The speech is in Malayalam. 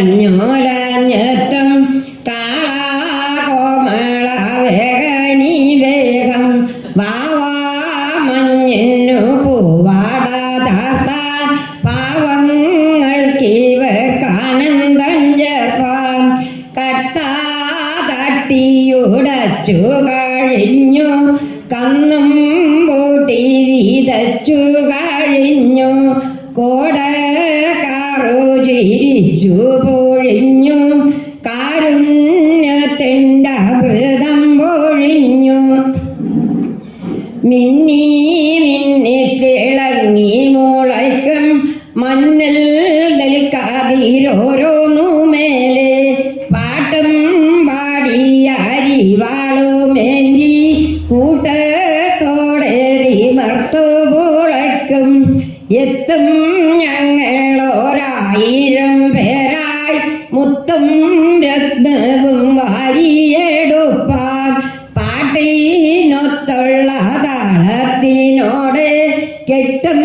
വളഞ്ഞോലഞ്ഞെത്തും കാളാകോമള വേഗനി വേഗം വാവാമഞ്ഞിന്നു പൂവാടാതാൻ പാവങ്ങൾക്കിവക്കാനന്ദം ജപ്പാൻ കട്ടാ തട്ടിയുടച്ചു കഴിഞ്ഞു കന്നും പൂട്ടി വിതച്ചു കഴിഞ്ഞു കോടക്കാറു ചിരിച്ചു പൊഴിഞ്ഞു കാരുണ്യത്തിൻ്റെ അമൃതം പൊഴിഞ്ഞു മിന്നി മിന്നി തിളങ്ങി മുളയ്ക്കും മണ്ണിൽ നിൽക്കാതിരോരോന്നു മേലെ പാട്ടും പാടി അരിവാളുമേന്തി കൂട്ടത്തോടെ മർത്തു പുളയ്ക്കും എത്തും ഞങ്ങളോരായിരം പേരായി മുത്തും രത്നവും വാരിയെടുപ്പാൻ പാട്ടിനൊത്തുള്ള താളത്തിനോടെ കെട്ടും